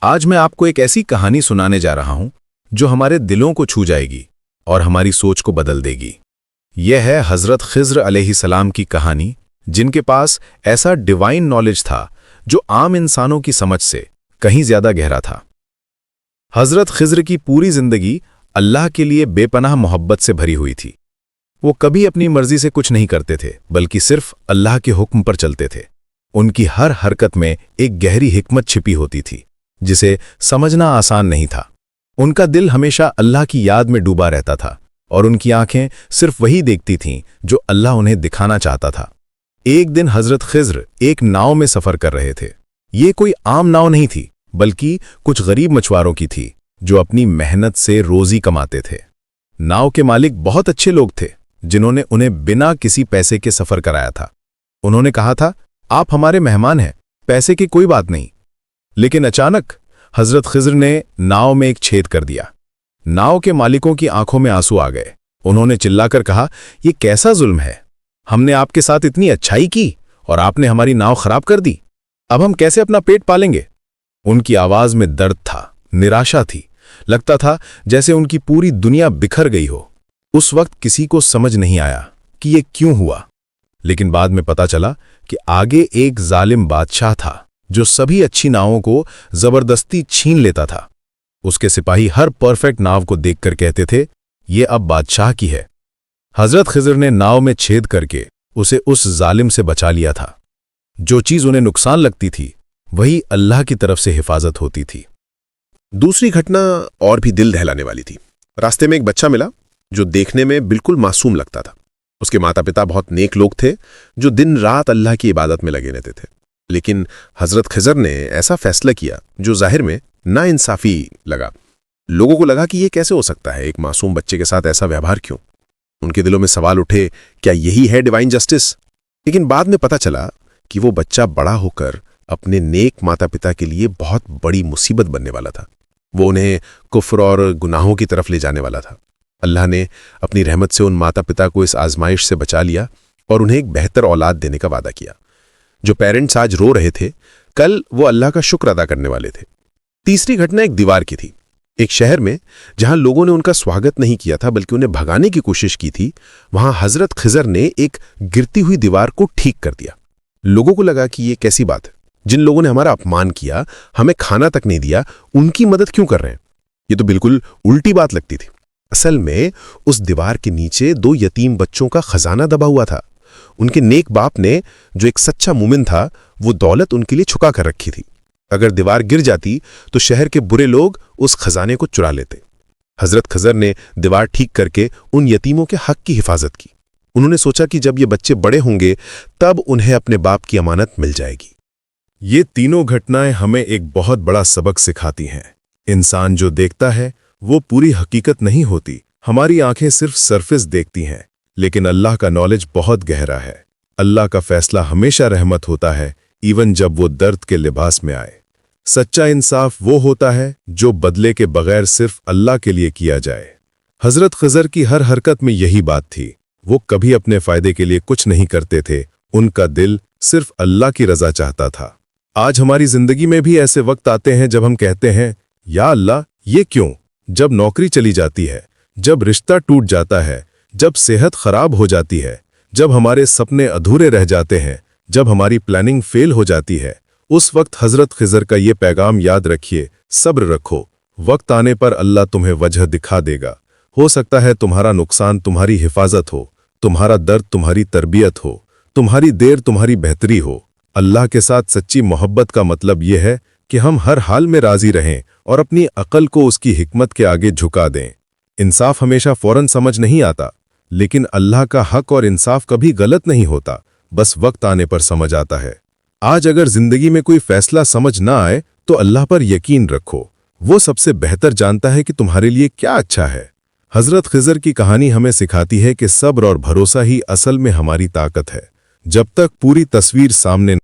आज मैं आपको एक ऐसी कहानी सुनाने जा रहा हूं जो हमारे दिलों को छू जाएगी और हमारी सोच को बदल देगी। यह है हजरत खिज्र अलैहिस्सलाम की कहानी, जिनके पास ऐसा डिवाइन नॉलेज था जो आम इंसानों की समझ से कहीं ज्यादा गहरा था। हजरत खिज्र की पूरी जिंदगी अल्लाह के लिए बेपनाह मोहब्बत से भरी हुई थी। वो कभी अपनी मर्जी से कुछ नहीं करते थे, बल्कि सिर्फ अल्लाह के हुक्म पर चलते थे। उनकी हर हरकत में एक गहरी हिकमत छिपी होती थी, जिसे समझना आसान नहीं था। उनका दिल हमेशा अल्लाह की याद में डूबा रहता था और उनकी आंखें सिर्फ वही देखती थीं जो अल्लाह उन्हें दिखाना चाहता था। एक दिन हजरत खिज्र एक नाव में सफर कर रहे थे। ये कोई आम नाव नहीं थी, बल्कि कुछ गरीब मछुआरों की थी जो अपनी मेहनत से रोजी कमाते थे। नाव के मालिक बहुत अच्छे लोग थे, जिन्होंने उन्हें बिना किसी पैसे के सफर कराया था। उन्होंने कहा था, आप हमारे मेहमान हैं, पैसे की कोई बात नहीं। लेकिन अचानक हजरत खिज्र ने नाव में एक छेद कर दिया। नाव के मालिकों की आंखों में आंसू आ गए। उन्होंने चिल्लाकर कहा, यह कैसा जुल्म है? हमने आपके साथ इतनी अच्छाई की और आपने हमारी नाव खराब कर दी। अब हम कैसे अपना पेट पालेंगे? उनकी आवाज में दर्द था, निराशा थी। लगता था जैसे उनकी पूरी दुनिया बिखर गई हो। उस वक्त किसी को समझ नहीं आया कि ये क्यों हुआ, लेकिन बाद में पता चला कि आगे एक जालिम बादशाह था जो सभी अच्छी नावों को जबरदस्ती छीन लेता था। उसके सिपाही हर परफेक्ट नाव को देखकर कहते थे, ये अब बादशाह की है। हजरत खिज्र ने नाव में छेद करके उसे उस जालिम से बचा लिया था। जो चीज उन्हें नुकसान लगती थी, वही अल्लाह की तरफ से हिफाजत होती थी। दूसरी घटना और भी दिल दहलाने वाली थी। रास्ते में एक बच्चा मिला जो देखने में बिल्कुल मासूम लगता था। उसके माता पिता बहुत नेक लोग थे जो दिन रात अल्लाह की इबादत में लगे रहते थे। लेकिन हजरत खिज्र ने ऐसा फैसला किया जो जाहिर में नाइंसाफी लगा। लोगों को लगा कि यह कैसे हो सकता है, एक मासूम बच्चे के साथ ऐसा व्यवहार क्यों? उनके दिलों में सवाल उठे, क्या यही है डिवाइन जस्टिस? लेकिन बाद में पता चला कि वो बच्चा बड़ा होकर अपने नेक माता पिता के लिए बहुत बड़ी मुसीबत बनने वाला था। वो उन्हें कुफ्र और गुनाहों की तरफ ले जाने वाला था। अल्लाह ने अपनी रहमत से उन माता पिता को इस आजमाइश से बचा लिया और उन्हें एक बेहतर औलाद देने का वादा किया। जो पेरेंट्स आज रो रहे थे, कल वो अल्लाह का शुक्र अदा करने वाले थे। तीसरी घटना एक दीवार की थी। एक शहर में जहां लोगों ने उनका स्वागत नहीं किया था बल्कि उन्हें भगाने की कोशिश की थी, वहां हजरत खिज्र ने एक गिरती हुई दीवार को ठीक कर दिया। लोगों को लगा कि ये कैसी बात है, जिन लोगों ने हमारा अपमान किया, हमें खाना तक नहीं दिया, उनकी मदद क्यों कर रहे हैं? ये तो बिल्कुल उल्टी बात लगती थी। असल में उस दीवार के नीचे दो यतीम बच्चों का खजाना दबा हुआ था। उनके नेक बाप ने, जो एक सच्चा मोमिन था, वो दौलत उनके लिए छुपा कर रखी थी। अगर दीवार गिर जाती तो शहर के बुरे लोग उस खजाने को चुरा लेते। हजरत खिज्र ने दीवार ठीक करके उन यतीमों के हक की हिफाजत की। उन्होंने सोचा कि जब ये बच्चे बड़े होंगे तब उन्हें अपने बाप की अमानत मिल जाएगी। ये तीनों घटनाएं हमें एक बहुत बड़ा सबक सिखाती हैं। इंसान जो देखता है वो पूरी हकीकत नहीं होती। हमारी आंखें सिर्फ सरफेस देखती हैं, लेकिन अल्लाह का नॉलेज बहुत गहरा है। अल्लाह का फैसला हमेशा रहमत होता है, इवन जब वो दर्द के लिबास में आए। सच्चा इंसाफ वो होता है जो बदले के बगैर सिर्फ अल्लाह के लिए किया जाए। हजरत खिज्र की हर हरकत में यही बात थी। वो कभी अपने फायदे के लिए कुछ नहीं करते थे। उनका दिल सिर्फ अल्लाह की रजा चाहता था। आज हमारी जिंदगी में भी ऐसे वक्त आते हैं जब हम कहते हैं, या अल्लाह, ये क्यों? जब नौकरी चली जाती है, जब रिश्ता टूट जाता है, जब सेहत खराब हो जाती है, जब हमारे सपने अधूरे रह जाते हैं, जब हमारी प्लानिंग फेल हो जाती है, उस वक्त हजरत खिज्र का ये पैगाम याद रखिए, सब्र रखो। वक्त आने पर अल्लाह तुम्हें वजह दिखा देगा। हो सकता है तुम्हारा नुकसान तुम्हारी हिफाजत हो, तुम्हारा दर्द तुम्हारी तरबियत हो, तुम्हारी देर तुम्हारी बेहतरी हो। अल्लाह के साथ सच्ची मोहब्बत का मतलब यह है कि हम हर हाल में राजी रहें और अपनी अकल को उसकी हिकमत के आगे झुका दें। इंसाफ हमेशा फौरन समझ नहीं आता, लेकिन अल्लाह का हक और इंसाफ कभी गलत नहीं होता, बस वक्त आने पर समझ आता है। आज अगर जिंदगी में कोई फैसला समझ ना आए तो अल्लाह पर यकीन रखो। वो सबसे बेहतर जानता है कि तुम्हारे लिए क्या अच्छा है। हजरत खिज्र की कहानी हमें सिखाती है कि सब्र और भरोसा ही असल में हमारी ताकत है। जब तक पूरी तस्वीर सामने